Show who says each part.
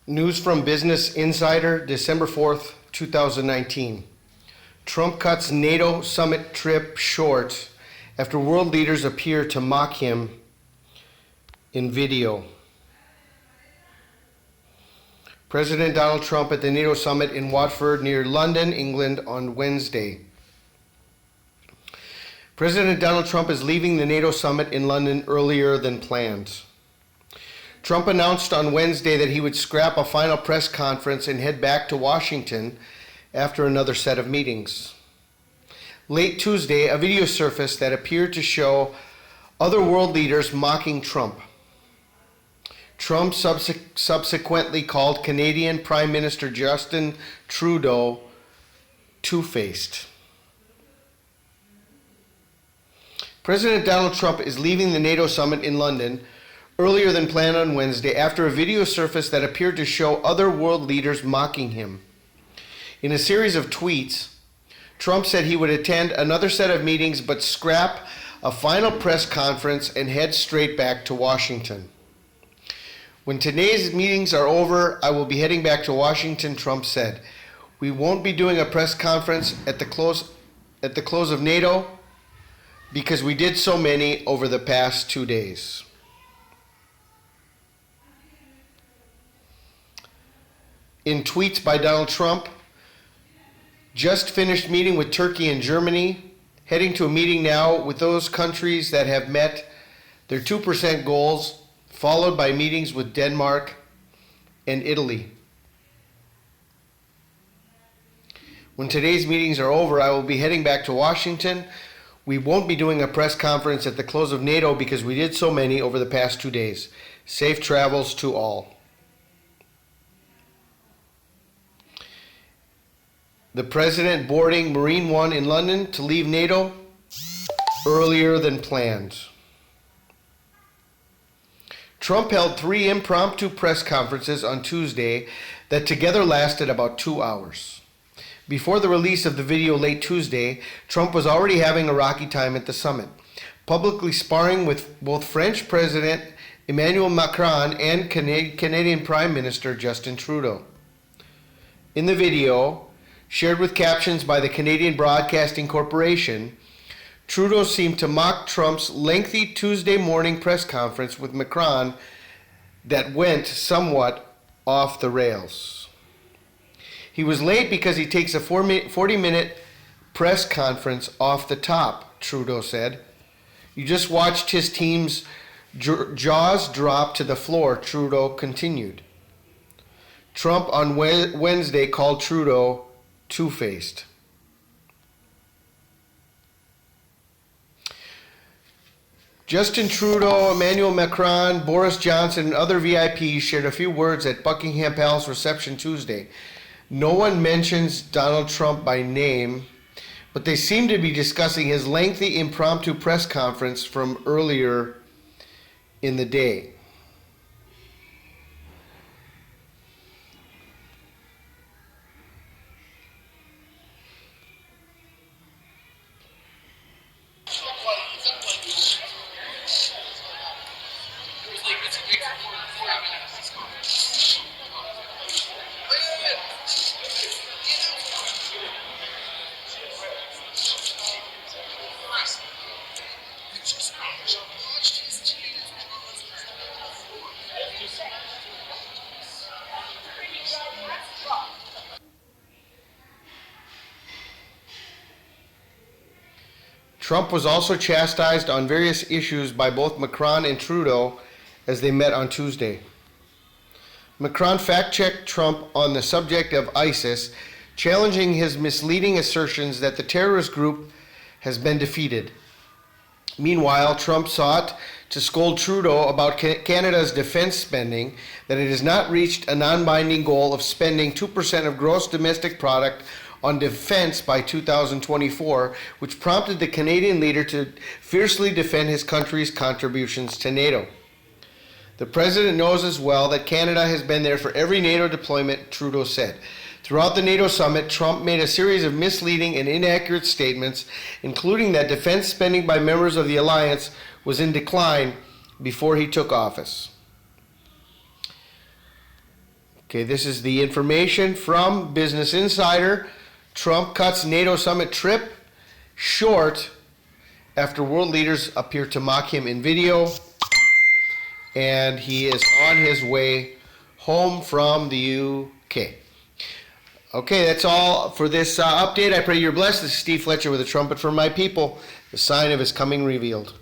Speaker 1: News from Business Insider, December 4th, 2019. Trump cuts NATO summit trip short after world leaders appear to mock him in video. President Donald Trump at the NATO summit in Watford near London, England on Wednesday. President Donald Trump is leaving the NATO summit in London earlier than planned. Trump announced on Wednesday that he would scrap a final press conference and head back to Washington after another set of meetings. Late Tuesday, a video surfaced that appeared to show other world leaders mocking Trump. Trump subsequently called Canadian Prime Minister Justin Trudeau two-faced. President Donald Trump is leaving the NATO summit in London earlier than planned on Wednesday after a video surfaced that appeared to show other world leaders mocking him. In a series of tweets, Trump said he would attend another set of meetings but scrap a final press conference and head straight back to Washington. When today's meetings are over, I will be heading back to Washington, Trump said. We won't be doing a press conference at the close of NATO because we did so many over the past 2 days. In tweets by Donald Trump, just finished meeting with Turkey and Germany, heading to a meeting now with those countries that have met their 2% goals, followed by meetings with Denmark and Italy. When today's meetings are over, I will be heading back to Washington. We won't be doing a press conference at the close of NATO because we did so many over the past 2 days. Safe travels to all. The president boarding Marine One in London to leave NATO earlier than planned. Trump held 3 impromptu press conferences on Tuesday that together lasted about 2 hours. Before the release of the video late Tuesday, Trump was already having a rocky time at the summit, publicly sparring with both French President Emmanuel Macron and Canadian Prime Minister Justin Trudeau. In the video, shared with captions by the Canadian Broadcasting Corporation, Trudeau seemed to mock Trump's lengthy Tuesday morning press conference with Macron that went somewhat off the rails. He was late because he takes a 40-minute press conference off the top, Trudeau said. You just watched his team's jaws drop to the floor, Trudeau continued. Trump on Wednesday called Trudeau two-faced. Justin Trudeau, Emmanuel Macron, Boris Johnson, and other VIPs shared a few words at Buckingham Palace reception Tuesday. No one mentions Donald Trump by name, but they seem to be discussing his lengthy impromptu press conference from earlier in the day. Trump was also chastised on various issues by both Macron and Trudeau as they met on Tuesday. Macron fact-checked Trump on the subject of ISIS, challenging his misleading assertions that the terrorist group has been defeated. Meanwhile, Trump sought to scold Trudeau about Canada's defense spending, that it has not reached a non-binding goal of spending 2% of gross domestic product on defense by 2024, which prompted the Canadian leader to fiercely defend his country's contributions to NATO. The president knows as well that Canada has been there for every NATO deployment, Trudeau said. Throughout the NATO summit, Trump made a series of misleading and inaccurate statements, including that defense spending by members of the alliance was in decline before he took office. Okay, this is the information from Business Insider. Trump cuts NATO summit trip short after world leaders appear to mock him in video. And he is on his way home from the UK. Okay, that's all for this update. I pray you're blessed. This is Steve Fletcher with a trumpet for my people, the sign of his coming revealed.